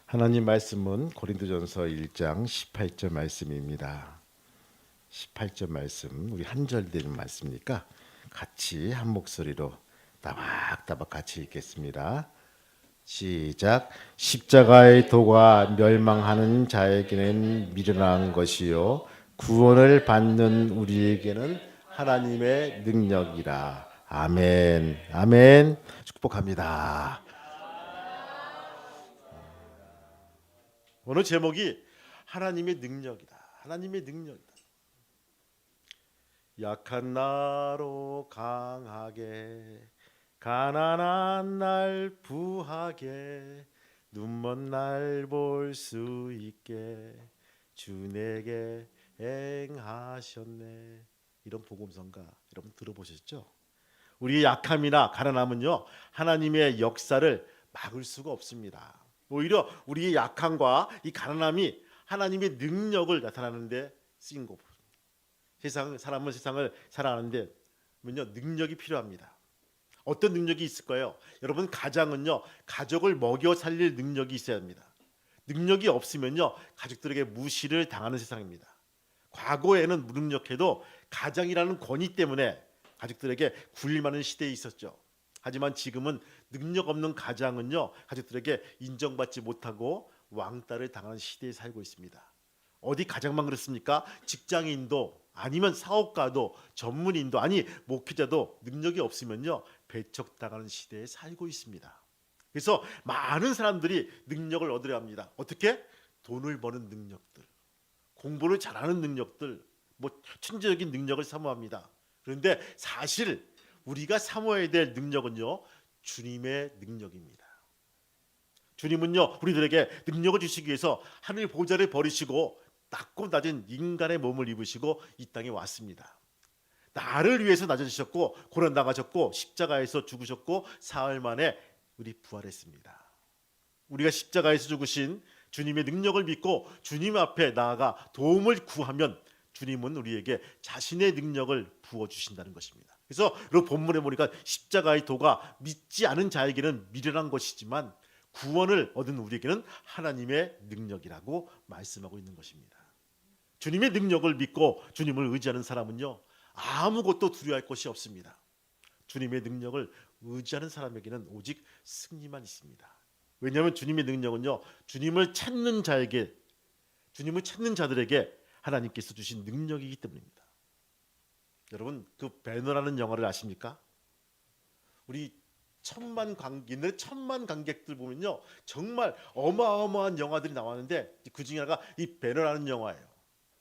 하나님 말씀은 고린도전서 1장 18절 말씀입니다. 18절 말씀 우리 한 절 되는 말씀이니까 같이 한 목소리로 따박따박 같이 읽겠습니다. 시작. 십자가의 도가 멸망하는 자에게는 미련한 것이요 구원을 받는 우리에게는 하나님의 능력이라. 아멘. 아멘. 축복합니다. 오늘 제목이 하나님의 능력이다. 하나님의 능력이다. 약한 나로 강하게, 가난한 날 부하게, 눈먼 날 볼 수 있게 주 내게 행하셨네. 이런 복음성가 여러분 들어보셨죠? 우리의 약함이나 가난함은요 하나님의 역사를 막을 수가 없습니다. 오히려 우리의 약함과 이 가난함이 하나님의 능력을 나타나는데 쓰인 거고, 사람은 세상을 살아가는데 능력이 필요합니다. 어떤 능력이 있을까요? 여러분, 가장은요 가족을 먹여 살릴 능력이 있어야 합니다. 능력이 없으면요 가족들에게 무시를 당하는 세상입니다. 과거에는 무능력해도 가장이라는 권위 때문에 가족들에게 굴림하는 시대에 있었죠. 하지만 지금은 능력 없는 가장은요 가족들에게 인정받지 못하고 왕따를 당하는 시대에 살고 있습니다. 어디 가장만 그렇습니까? 직장인도 아니면 사업가도 전문인도 아니 목회자도 능력이 없으면요 배척당하는 시대에 살고 있습니다. 그래서 많은 사람들이 능력을 얻으려 합니다. 어떻게? 돈을 버는 능력들, 공부를 잘하는 능력들, 천재적인 능력을 사모합니다. 그런데 사실 우리가 사모해야 될 능력은요 주님의 능력입니다. 주님은요 우리들에게 능력을 주시기 위해서 하늘 보좌를 버리시고 낮고 낮은 인간의 몸을 입으시고 이 땅에 왔습니다. 나를 위해서 낮아지셨고 고난당하셨고 십자가에서 죽으셨고 사흘 만에 우리 부활했습니다. 우리가 십자가에서 죽으신 주님의 능력을 믿고 주님 앞에 나아가 도움을 구하면 주님은 우리에게 자신의 능력을 부어주신다는 것입니다. 그래서 이 본문에 보니까 십자가의 도가 믿지 않은 자에게는 미련한 것이지만 구원을 얻은 우리에게는 하나님의 능력이라고 말씀하고 있는 것입니다. 주님의 능력을 믿고 주님을 의지하는 사람은요 아무것도 두려워할 것이 없습니다. 주님의 능력을 의지하는 사람에게는 오직 승리만 있습니다. 왜냐하면 주님의 능력은요 주님을 찾는 자에게, 주님을 찾는 자들에게 하나님께서 주신 능력이기 때문입니다. 여러분, 그 배너라는 영화를 아십니까? 우리 천만 관객들 보면요 정말 어마어마한 영화들이 나왔는데 그 중에 하나가 이 배너라는 영화예요.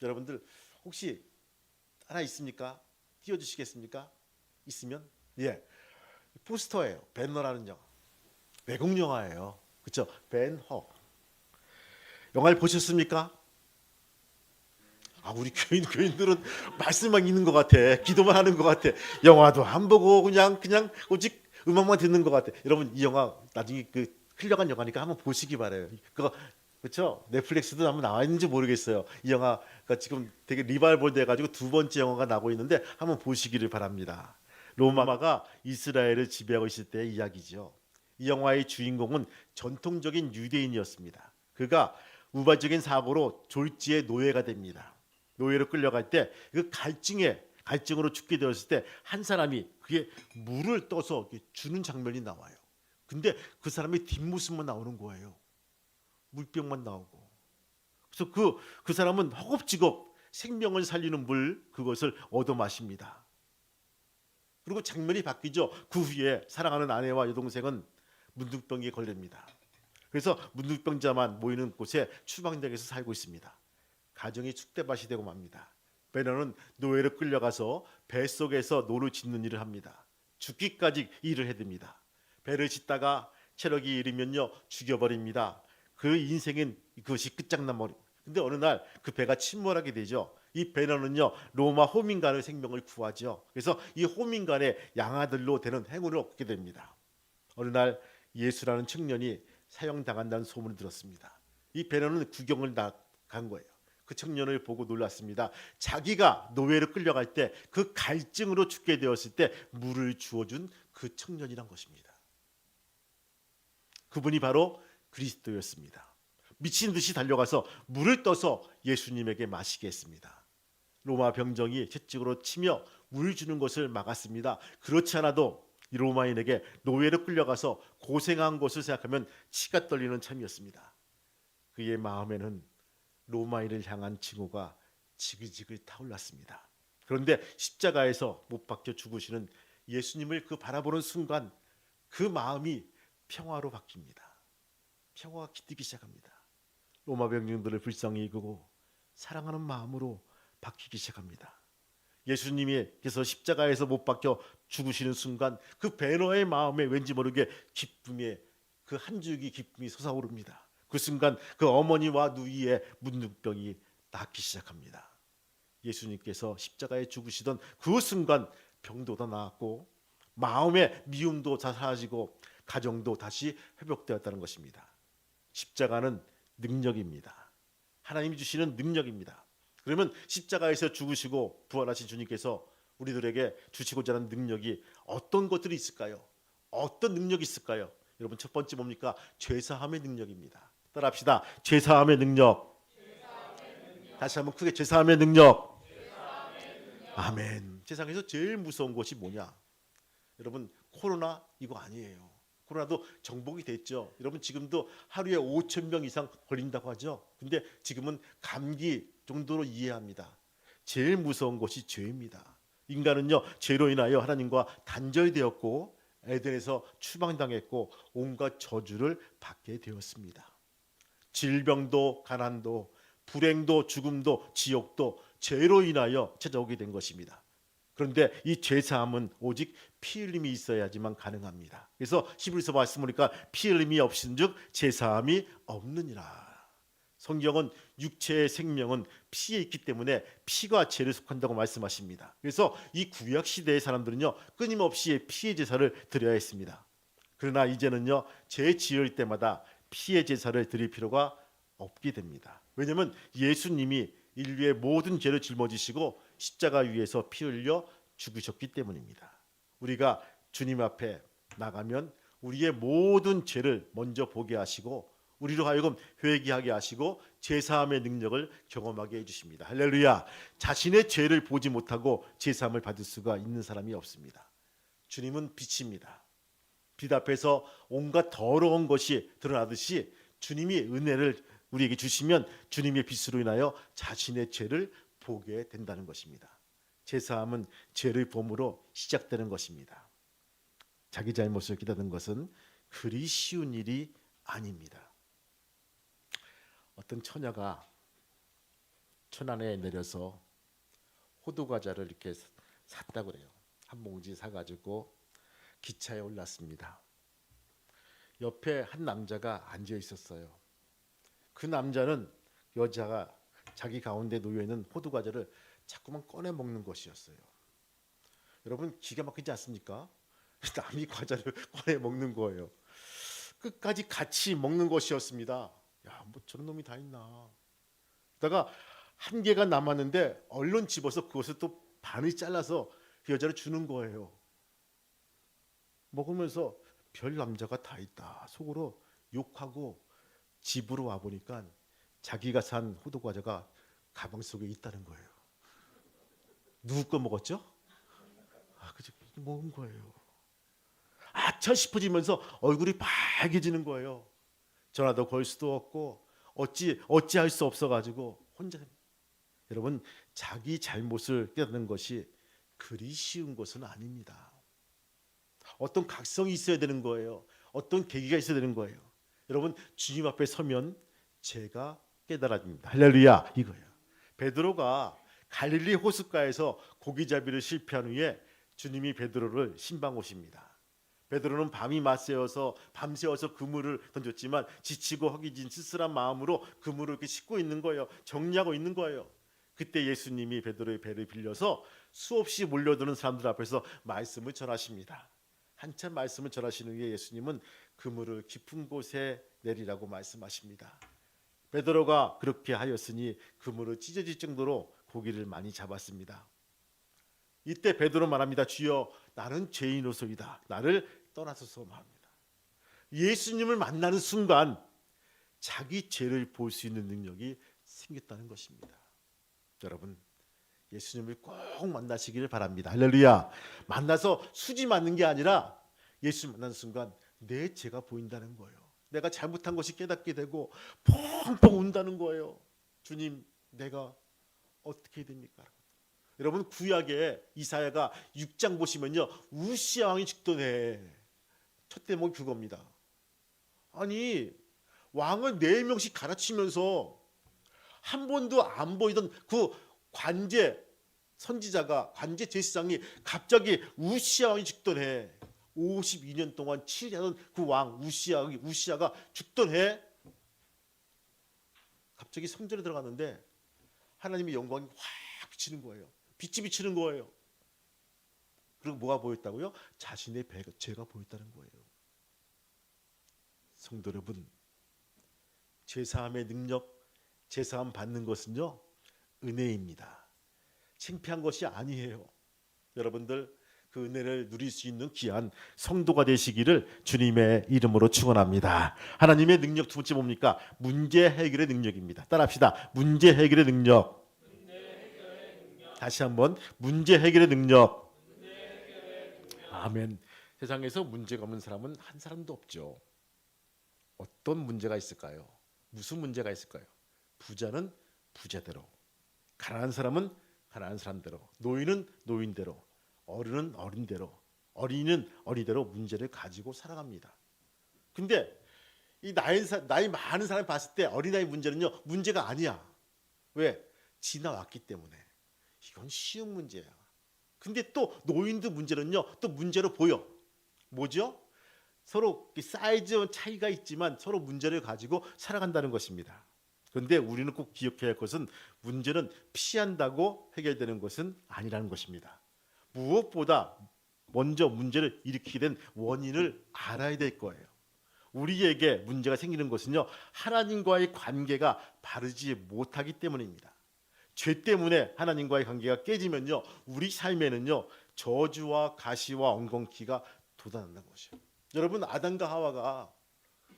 여러분들 혹시 하나 있습니까? 띄워주시겠습니까? 있으면 예, 포스터예요. 배너라는 영화, 외국 영화예요. 그렇죠? 벤허. 영화를 보셨습니까? 우리 교인들은 말씀만 있는 것 같아. 기도만 하는 것 같아. 영화도 안 보고 그냥 오직 음악만 듣는 것 같아. 여러분, 이 영화 나중에 흘려간 영화니까 한번 보시기 바래요. 그거 그렇죠? 넷플릭스도 한번 나와 있는지 모르겠어요. 이 영화가 지금 되게 리바이벌 돼가지고 두 번째 영화가 나고 있는데 한번 보시기를 바랍니다. 로마가 이스라엘을 지배하고 있을 때의 이야기죠. 이 영화의 주인공은 전통적인 유대인이었습니다. 그가 우발적인 사고로 졸지에 노예가 됩니다. 노예로 끌려갈 때 그 갈증으로 죽게 되었을 때 한 사람이 그게 물을 떠서 주는 장면이 나와요. 근데 그 사람의 뒷모습만 나오는 거예요. 물병만 나오고. 그래서 그 사람은 허겁지겁 생명을 살리는 물 그것을 얻어 마십니다. 그리고 장면이 바뀌죠. 그 후에 사랑하는 아내와 여동생은 문둥병에 걸립니다. 그래서 문둥병자만 모이는 곳에 추방장에서 살고 있습니다. 가정이 쑥대밭이 되고 맙니다. 베너는 노예로 끌려가서 뱃속에서 노를 짓는 일을 합니다. 죽기까지 일을 해댑니다. 배를 짓다가 체력이 이르면요 죽여버립니다. 그 인생은 그것이 끝장나버리. 근데 어느 날 그 배가 침몰하게 되죠. 이 베너는요 로마 호민간의 생명을 구하죠. 그래서 이 호민간의 양아들로 되는 행운을 얻게 됩니다. 어느 날 예수라는 청년이 사형당한다는 소문을 들었습니다. 이 베너는 구경을 간 거예요. 그 청년을 보고 놀랐습니다. 자기가 노예로 끌려갈 때 그 갈증으로 죽게 되었을 때 물을 주어준 그 청년이란 것입니다. 그분이 바로 그리스도였습니다. 미친 듯이 달려가서 물을 떠서 예수님에게 마시게 했습니다. 로마 병정이 채찍으로 치며 물 주는 것을 막았습니다. 그렇지 않아도 이 로마인에게 노예로 끌려가서 고생한 것을 생각하면 치가 떨리는 참이었습니다. 그의 마음에는 로마인을 향한 징후가 지글지글 타올랐습니다. 그런데 십자가에서 못 박혀 죽으시는 예수님을 그 바라보는 순간 그 마음이 평화로 바뀝니다. 평화가 깃들기 시작합니다. 로마 병정들을 불쌍히 여기고 사랑하는 마음으로 바뀌기 시작합니다. 예수님께서 십자가에서 못 박혀 죽으시는 순간 그 배너의 마음에 왠지 모르게 기쁨의 그 한 줄기 기쁨이 솟아오릅니다. 그 순간 그 어머니와 누이의 문둥병이 낫기 시작합니다. 예수님께서 십자가에 죽으시던 그 순간 병도 다 나았고 마음의 미움도 다 사라지고 가정도 다시 회복되었다는 것입니다. 십자가는 능력입니다. 하나님이 주시는 능력입니다. 그러면 십자가에서 죽으시고 부활하신 주님께서 우리들에게 주시고자 하는 능력이 어떤 것들이 있을까요? 어떤 능력이 있을까요? 여러분, 첫 번째 뭡니까? 죄사함의 능력입니다. 따라합시다. 죄사함의 능력. 다시 한번 크게 죄사함의 능력. 아멘. 세상에서 제일 무서운 것이 뭐냐? 여러분, 코로나 이거 아니에요. 코로나도 정복이 됐죠. 여러분, 지금도 하루에 5,000명 이상 걸린다고 하죠. 근데 지금은 감기 정도로 이해합니다. 제일 무서운 것이 죄입니다. 인간은요, 죄로 인하여 하나님과 단절되었고 에덴에서 추방당했고 온갖 저주를 받게 되었습니다. 질병도 가난도 불행도 죽음도 지옥도 죄로 인하여 찾아오게 된 것입니다. 그런데 이 죄사함은 오직 피 흘림이 있어야지만 가능합니다. 그래서 히브리서 말씀 보니까 피 흘림이 없은즉 죄사함이 없느니라. 성경은 육체의 생명은 피에 있기 때문에 피가 죄를 속한다고 말씀하십니다. 그래서 이 구약 시대의 사람들은요, 끊임없이 피의 제사를 드려야 했습니다. 그러나 이제는요, 죄 지을 때마다 피의 제사를 드릴 필요가 없게 됩니다. 왜냐하면 예수님이 인류의 모든 죄를 짊어지시고 십자가 위에서 피 흘려 죽으셨기 때문입니다. 우리가 주님 앞에 나가면 우리의 모든 죄를 먼저 보게 하시고 우리로 하여금 회개하게 하시고 제사함의 능력을 경험하게 해주십니다. 할렐루야. 자신의 죄를 보지 못하고 제사함을 받을 수가 있는 사람이 없습니다. 주님은 빛입니다. 빛 앞에서 온갖 더러운 것이 드러나듯이 주님이 은혜를 우리에게 주시면 주님의 빛으로 인하여 자신의 죄를 보게 된다는 것입니다. 제사함은 죄를 범으로 시작되는 것입니다. 자기 잘못을 깨닫는 것은 그리 쉬운 일이 아닙니다. 어떤 처녀가 천안에 내려서 호두과자를 이렇게 샀다고 그래요. 한 봉지 사가지고 기차에 올랐습니다. 옆에 한 남자가 앉아 있었어요. 그 남자는 여자가 자기 가운데 놓여 있는 호두과자를 자꾸만 꺼내 먹는 것이었어요. 여러분, 기가 막히지 않습니까? 남이 과자를 꺼내 먹는 거예요. 끝까지 같이 먹는 것이었습니다. 야, 뭐 저런 놈이 다 있나. 그러다가 한 개가 남았는데 얼른 집어서 그것을 또 반을 잘라서 그 여자를 주는 거예요. 먹으면서 별 남자가 다 있다 속으로 욕하고 집으로 와 보니까 자기가 산 호두과자가 가방 속에 있다는 거예요. 누구 거 먹었죠? 그저 먹은 거예요. 아차 싶어지면서 얼굴이 빨개지는 거예요. 전화도 걸 수도 없고 어찌할 수 없어가지고 혼자. 여러분, 자기 잘못을 깨닫는 것이 그리 쉬운 것은 아닙니다. 어떤 각성이 있어야 되는 거예요. 어떤 계기가 있어야 되는 거예요. 여러분, 주님 앞에 서면 죄가 깨달아집니다. 할렐루야, 이거예요. 베드로가 갈릴리 호숫가에서 고기잡이를 실패한 후에 주님이 베드로를 신방 오십니다. 베드로는 밤새워서 그물을 던졌지만 지치고 허기진 쓸쓸한 마음으로 그물을 이렇게 싣고 있는 거예요. 정리하고 있는 거예요. 그때 예수님이 베드로의 배를 빌려서 수없이 몰려드는 사람들 앞에서 말씀을 전하십니다. 한참 말씀을 전하신 후에 예수님은 그물을 깊은 곳에 내리라고 말씀하십니다. 베드로가 그렇게 하였으니 그물을 찢어질 정도로 고기를 많이 잡았습니다. 이때 베드로 말합니다. 주여, 나는 죄인으로소이다. 나를 떠나소서 말합니다. 예수님을 만나는 순간 자기 죄를 볼 수 있는 능력이 생겼다는 것입니다. 여러분, 예수님을 꼭 만나시기를 바랍니다. 할렐루야. 만나서 수지 맞는 게 아니라 예수 만나는 순간 내 죄가 보인다는 거예요. 내가 잘못한 것이 깨닫게 되고 펑펑 운다는 거예요. 주님, 내가 어떻게 해야 됩니까? 여러분, 구약에 이사야가 6장 보시면요, 우시야 왕이 죽던 해 첫 대목이 그겁니다. 아니, 왕을 4명씩 갈아치면서 한 번도 안 보이던 그 관제 선지자가, 관제 제사장이 갑자기 우시야 왕이 죽던 해, 52년 동안 치리하던 그 왕 우시야가 죽던 해 갑자기 성전에 들어갔는데 하나님의 영광이 확 비치는 거예요. 빛이 비치는 거예요. 그리고 뭐가 보였다고요? 자신의 죄가 보였다는 거예요. 성도 여러분, 죄사함의 능력, 죄사함 받는 것은요, 은혜입니다. 창피한 것이 아니에요. 여러분들, 그 은혜를 누릴 수 있는 귀한 성도가 되시기를 주님의 이름으로 축원합니다. 하나님의 능력 두 번째 뭡니까? 문제 해결의 능력입니다. 따라합시다. 문제 해결의 능력. 다시 한번, 문제 해결의 능력. 아멘. 세상에서 문제가 없는 사람은 한 사람도 없죠. 어떤 문제가 있을까요? 무슨 문제가 있을까요? 부자는 부자대로, 가난한 사람은 가난한 사람대로, 노인은 노인대로, 어른은 어린대로, 어린이는 어린이대로 문제를 가지고 살아갑니다. 근데 이 나이 많은 사람이 봤을 때 어린아이 문제는요, 문제가 아니야. 왜? 지나왔기 때문에. 이건 쉬운 문제야. 근데 또 노인들 문제는요, 또 문제로 보여. 뭐죠? 서로 사이즈 차이가 있지만 서로 문제를 가지고 살아간다는 것입니다. 그런데 우리는 꼭 기억해야 할 것은 문제는 피한다고 해결되는 것은 아니라는 것입니다. 무엇보다 먼저 문제를 일으키게 된 원인을 알아야 될 거예요. 우리에게 문제가 생기는 것은요, 하나님과의 관계가 바르지 못하기 때문입니다. 죄 때문에 하나님과의 관계가 깨지면요, 우리 삶에는요, 저주와 가시와 엉겅퀴가 돋아난다는 것이에요. 여러분, 아담과 하와가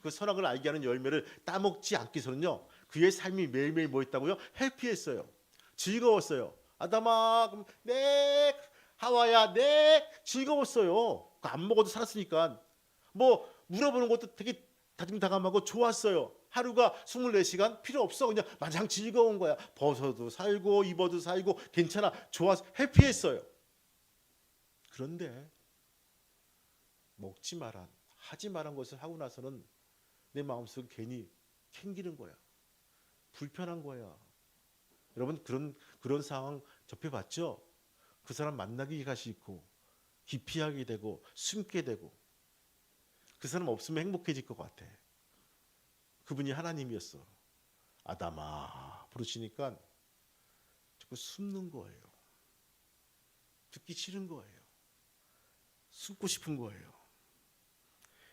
그 선악을 알게 하는 열매를 따먹지 않기 위해서는요, 그의 삶이 매일매일 뭐였다고요? 해피했어요. 즐거웠어요. 아담아, 그럼 네, 하와야, 네, 즐거웠어요. 안 먹어도 살았으니까. 뭐 물어보는 것도 되게 다정다감하고 좋았어요. 하루가 24시간 필요 없어. 그냥 마냥 즐거운 거야. 벗어도 살고 입어도 살고 괜찮아. 좋아서 해피했어요. 그런데 먹지 마라, 하지 말한 것을 하고 나서는 내 마음속에 괜히 캥기는 거야. 불편한 거야. 여러분, 그런 상황 접해봤죠? 그 사람 만나기가 싫고 기피하게 되고 숨게 되고, 그 사람 없으면 행복해질 것 같아. 그분이 하나님이었어. 아담아 부르시니까 자꾸 숨는 거예요. 듣기 싫은 거예요. 숨고 싶은 거예요.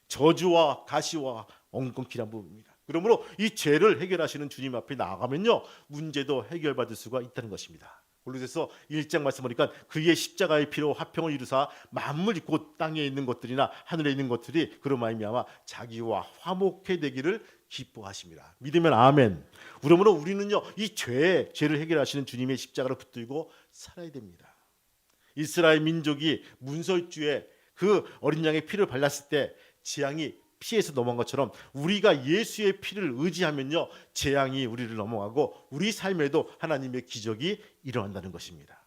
저주와 가시와 엉겅퀴란 부분입니다. 그러므로 이 죄를 해결하시는 주님 앞에 나아가면요, 문제도 해결받을 수가 있다는 것입니다. 골로새서 1장 말씀 보니까 그의 십자가의 피로 화평을 이루사 만물 곧 땅에 있는 것들이나 하늘에 있는 것들이 그로 말미암아 자기와 화목해 되기를 기뻐하십니다. 믿으면 아멘. 그러므로 우리는요, 이 죄를 해결하시는 주님의 십자가를 붙들고 살아야 됩니다. 이스라엘 민족이 문설주에 그 어린 양의 피를 발랐을 때 재앙이 피해서 넘어간 것처럼 우리가 예수의 피를 의지하면요, 재앙이 우리를 넘어가고 우리 삶에도 하나님의 기적이 일어난다는 것입니다.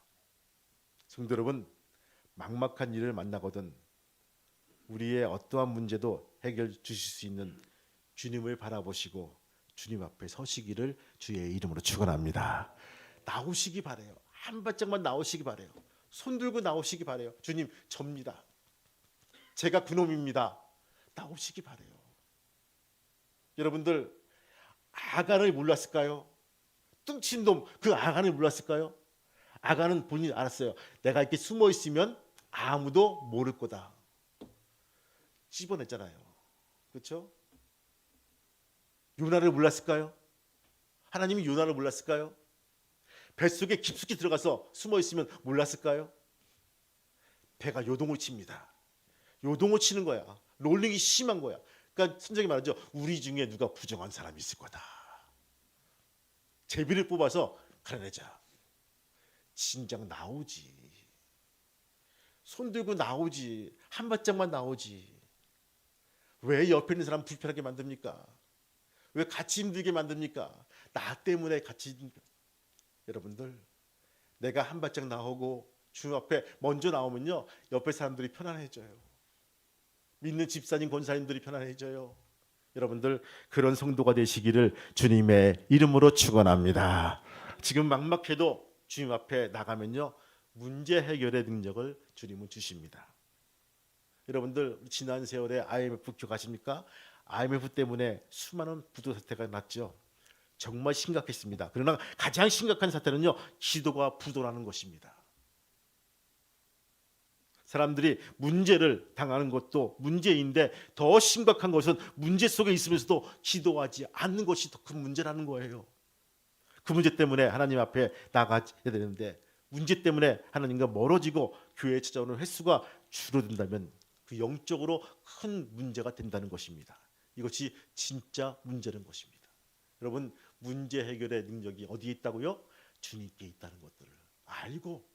성도 여러분, 막막한 일을 만나거든 우리의 어떠한 문제도 해결 주실 수 있는 주님을 바라보시고 주님 앞에 서시기를 주의 이름으로 축원합니다. 나오시기 바래요. 한 발짝만 나오시기 바래요. 손 들고 나오시기 바래요. 주님, 접니다. 제가 그놈입니다. 나오시기 바래요. 여러분들, 아간을 몰랐을까요? 뚱친 놈, 그 아간을 몰랐을까요? 아간은 본인이 알았어요. 내가 이렇게 숨어 있으면 아무도 모를 거다. 씹어냈잖아요. 그렇죠? 요나를 몰랐을까요? 하나님이 요나를 몰랐을까요? 뱃속에 깊숙이 들어가서 숨어 있으면 몰랐을까요? 배가 요동을 칩니다. 요동을 치는 거야. 롤링이 심한 거야. 그러니까 성경이 말하죠. 우리 중에 누가 부정한 사람이 있을 거다. 제비를 뽑아서 가려내자. 진작 나오지. 손 들고 나오지. 한 발짝만 나오지. 왜 옆에 있는 사람 불편하게 만듭니까? 왜 같이 힘들게 만듭니까? 나 때문에 같이 여러분들 내가 한 발짝 나오고 주 앞에 먼저 나오면요 옆에 사람들이 편안해져요. 믿는 집사님 권사님들이 편안해져요. 여러분들 그런 성도가 되시기를 주님의 이름으로 축원합니다. 지금 막막해도 주님 앞에 나가면요 문제 해결의 능력을 주님은 주십니다. 여러분들 지난 세월에 IMF 기억하십니까? IMF 때문에 수많은 부도 사태가 났죠. 정말 심각했습니다. 그러나 가장 심각한 사태는요 기도가 부도라는 것입니다. 사람들이 문제를 당하는 것도 문제인데 더 심각한 것은 문제 속에 있으면서도 기도하지 않는 것이 더 큰 문제라는 거예요. 그 문제 때문에 하나님 앞에 나가야 되는데 문제 때문에 하나님과 멀어지고 교회에 찾아오는 횟수가 줄어든다면 그 영적으로 큰 문제가 된다는 것입니다. 이것이 진짜 문제는 것입니다. 여러분 문제 해결의 능력이 어디에 있다고요? 주님께 있다는 것들을 알고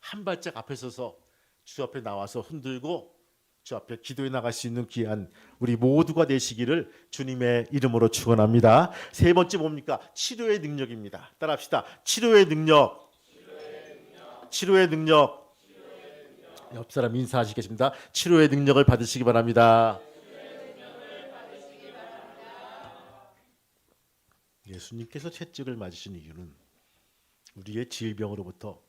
한 발짝 앞에 서서 주 앞에 나와서 흔들고 주 앞에 기도해 나갈 수 있는 귀한 우리 모두가 되시기를 주님의 이름으로 축원합니다. 세 번째 뭡니까? 치료의 능력입니다. 따라합시다. 치료의 능력. 치료의 능력. 옆 사람 인사하시겠습니다. 치료의 능력을 받으시기 바랍니다. 예수님께서 채찍을 맞으신 이유는 우리의 질병으로부터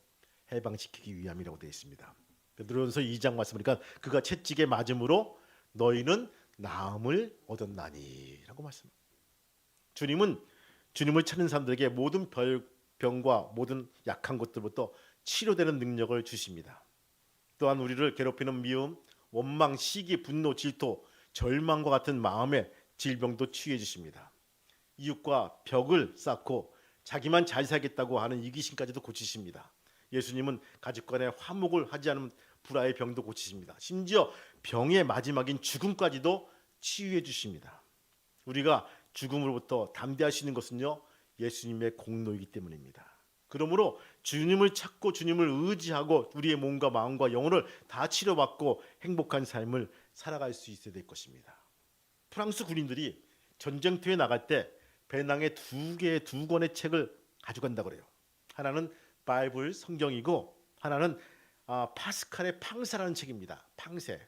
해방시키기 위함이라고 되어 있습니다. 베드로전서 2장 말씀하니까 그가 채찍에 맞음으로 너희는 나음을 얻었나니라고 말씀합니다. 주님을 찾는 사람들에게 모든 병과 모든 약한 것들부터 치료되는 능력을 주십니다. 또한 우리를 괴롭히는 미움, 원망, 시기, 분노, 질투, 절망과 같은 마음의 질병도 치유해 주십니다. 이웃과 벽을 쌓고 자기만 잘 살겠다고 하는 이기심까지도 고치십니다. 예수님은 가족 간에 화목을 하지 않은 불화의 병도 고치십니다. 심지어 병의 마지막인 죽음까지도 치유해 주십니다. 우리가 죽음으로부터 담대할 수 있는 것은요 예수님의 공로이기 때문입니다. 그러므로 주님을 찾고 주님을 의지하고 우리의 몸과 마음과 영혼을 다 치료받고 행복한 삶을 살아갈 수 있어야 될 것입니다. 프랑스 군인들이 전쟁터에 나갈 때 배낭에 두 권의 책을 가져간다고 그래요. 하나는 바이블 성경이고 하나는 파스칼의 팡세라는 책입니다. 팡세.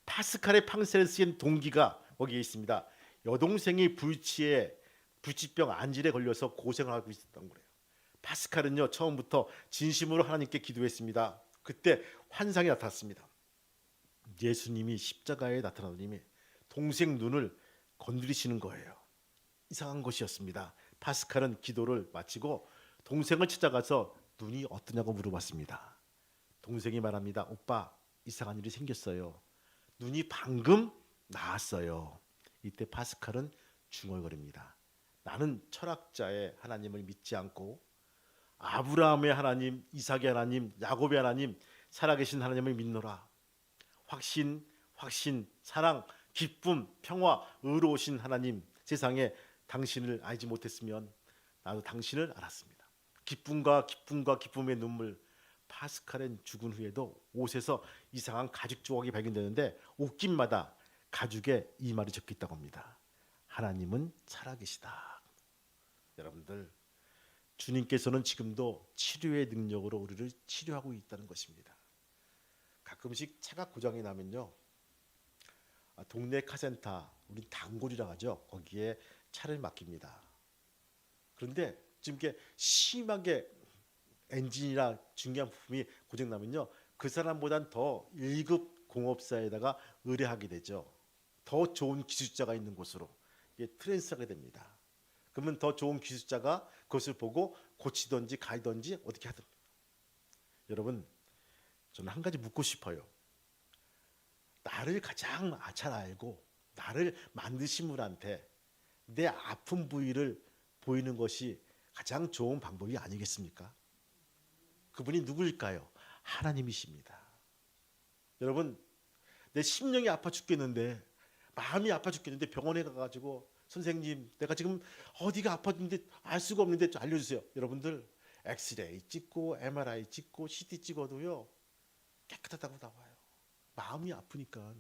파스칼의 팡세를 쓰인 동기가 거기에 있습니다. 여동생이 불치병 안질에 걸려서 고생을 하고 있었던 거예요. 파스칼은요 처음부터 진심으로 하나님께 기도했습니다. 그때 환상이 나타났습니다. 예수님이 십자가에 나타나더니 동생 눈을 건드리시는 거예요. 이상한 것이었습니다. 파스칼은 기도를 마치고 동생을 찾아가서 눈이 어떠냐고 물어봤습니다. 동생이 말합니다. 오빠 이상한 일이 생겼어요. 눈이 방금 나았어요. 이때 파스칼은 중얼거립니다. 나는 철학자의 하나님을 믿지 않고 아브라함의 하나님, 이삭의 하나님, 야곱의 하나님, 살아계신 하나님을 믿노라. 확신, 사랑, 기쁨, 평화, 의로우신 하나님, 세상에 당신을 알지 못했으면 나도 당신을 알았습니다. 기쁨의 눈물. 파스칼은 죽은 후에도 옷에서 이상한 가죽 조각이 발견되는데 옷깃마다 가죽에 이 말이 적혀 있다고 합니다. 하나님은 살아계시다. 여러분들 주님께서는 지금도 치료의 능력으로 우리를 치료하고 있다는 것입니다. 가끔씩 차가 고장이 나면요 동네 카센터 우리 단골이라 하죠. 거기에 차를 맡깁니다. 그런데 지금 이게 심하게 엔진이나 중요한 부품이 고장나면요 그 사람보단 더 1급 공업사에다가 의뢰하게 되죠. 더 좋은 기술자가 있는 곳으로 이게 트랜스하게 됩니다. 그러면 더 좋은 기술자가 그것을 보고 고치든지 갈든지 어떻게 하든. 여러분 저는 한 가지 묻고 싶어요. 나를 가장 잘 알고 나를 만드신 분한테 내 아픈 부위를 보이는 것이 가장 좋은 방법이 아니겠습니까? 그분이 누구일까요? 하나님이십니다. 여러분 내 심령이 아파 죽겠는데 마음이 아파 죽겠는데 병원에 가가지고 선생님 내가 지금 어디가 아팠는데 알 수가 없는데 좀 알려주세요. 여러분들 엑스레이 찍고 MRI 찍고 CT 찍어도요 깨끗하다고 나와요. 마음이 아프니까.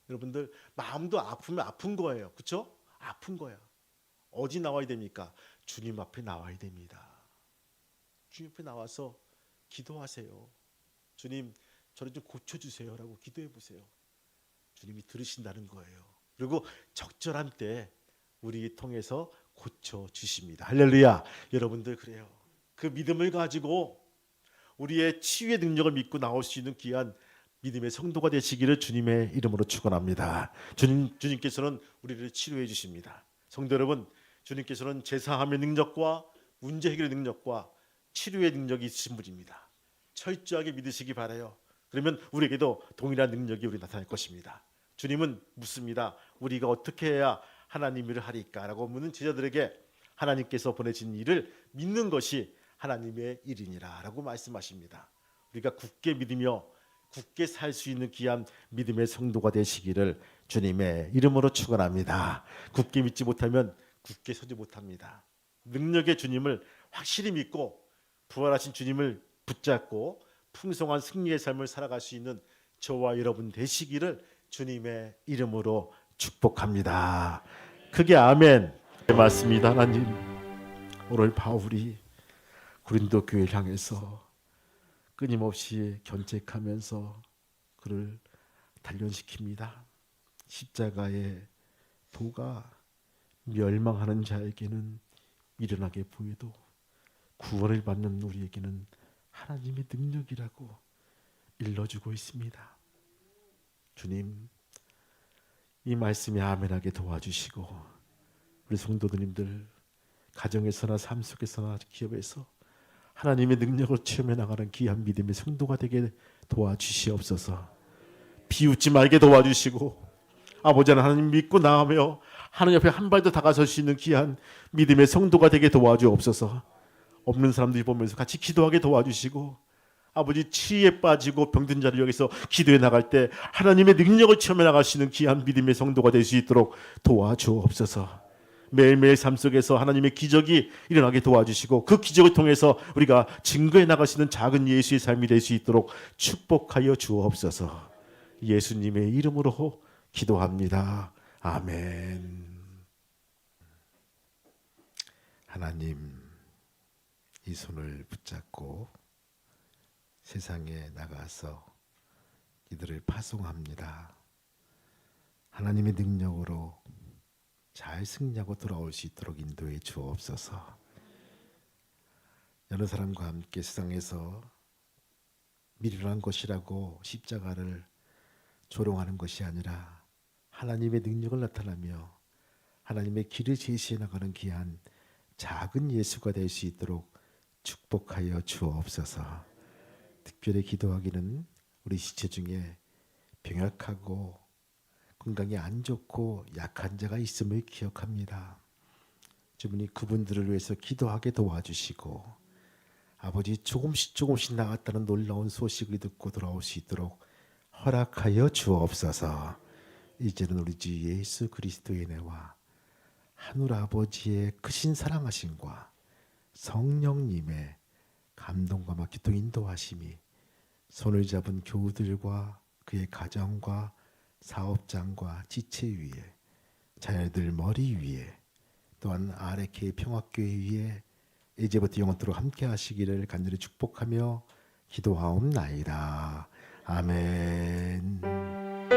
여러분들 마음도 아프면 아픈 거예요. 그렇죠? 아픈 거야. 어디 나와야 됩니까? 주님 앞에 나와야 됩니다. 주님 앞에 나와서 기도하세요. 주님 저를 좀 고쳐주세요라고 기도해 보세요. 주님이 들으신다는 거예요. 그리고 적절한 때 우리 통해서 고쳐주십니다. 할렐루야. 여러분들 그래요. 그 믿음을 가지고 우리의 치유의 능력을 믿고 나올 수 있는 귀한 믿음의 성도가 되시기를 주님의 이름으로 축원합니다. 주님께서는 우리를 치료해 주십니다. 성도 여러분, 주님께서는 제사함의 능력과 문제 해결의 능력과 치료의 능력이 있으신 분입니다. 철저하게 믿으시기 바라요. 그러면 우리에게도 동일한 능력이 우리 나타날 것입니다. 주님은 묻습니다. 우리가 어떻게 해야 하나님 일을 하리까? 라고 묻는 제자들에게 하나님께서 보내신 일을 믿는 것이 하나님의 일이니라 라고 말씀하십니다. 우리가 굳게 믿으며 굳게 살 수 있는 귀한 믿음의 성도가 되시기를 주님의 이름으로 축원합니다. 굳게 믿지 못하면 굳게 서지 못합니다. 능력의 주님을 확실히 믿고 부활하신 주님을 붙잡고 풍성한 승리의 삶을 살아갈 수 있는 저와 여러분 되시기를 주님의 이름으로 축복합니다. 크게 아멘. 맞습니다. 하나님, 오늘 바울이 고린도 교회를 향해서 끊임없이 견책하면서 그를 단련시킵니다. 십자가의 도가 멸망하는 자에게는 미련하게 보여도 구원을 받는 우리에게는 하나님의 능력이라고 일러주고 있습니다. 주님, 이 말씀에 아멘하게 도와주시고 우리 성도들님들 가정에서나 삶 속에서나 기업에서 하나님의 능력을 체험해 나가는 귀한 믿음의 성도가 되게 도와주시옵소서. 비웃지 말게 도와주시고 아버지 하나님 믿고 나가며 하나님 옆에 한 발 더 다가설 수 있는 귀한 믿음의 성도가 되게 도와주옵소서. 없는 사람들이 보면서 같이 기도하게 도와주시고 아버지 치유에 빠지고 병든 자를 여기서 기도해 나갈 때 하나님의 능력을 체험해 나갈 수 있는 귀한 믿음의 성도가 될 수 있도록 도와주옵소서. 매일매일 삶 속에서 하나님의 기적이 일어나게 도와주시고 그 기적을 통해서 우리가 증거해 나갈 수 있는 작은 예수의 삶이 될 수 있도록 축복하여 주옵소서. 예수님의 이름으로 기도합니다. 아멘. 하나님, 이 손을 붙잡고 세상에 나가서 이들을 파송합니다. 하나님의 능력으로 잘 승리하고 돌아올 수 있도록 인도해 주옵소서. 여러 사람과 함께 세상에서 미련한 것이라고 십자가를 조롱하는 것이 아니라 하나님의 능력을 나타나며 하나님의 길을 제시해 나가는 귀한 작은 예수가 될 수 있도록 축복하여 주옵소서. 특별히 기도하기는 우리 시체 중에 병약하고 건강이 안 좋고 약한 자가 있음을 기억합니다. 주님이 그분들을 위해서 기도하게 도와주시고 아버지 조금씩 나갔다는 놀라운 소식을 듣고 돌아올 수 있도록 허락하여 주옵소서. 이제는 우리 주 예수 그리스도의 은혜와 하늘 아버지의 크신 사랑하심과 성령님의 감동과 막히도 인도하심이 손을 잡은 교우들과 그의 가정과 사업장과 지체 위에 자녀들 머리 위에 또한 아레케 평화교회 위에 이제부터 영원토록 함께 하시기를 간절히 축복하며 기도하옵나이다. 아멘.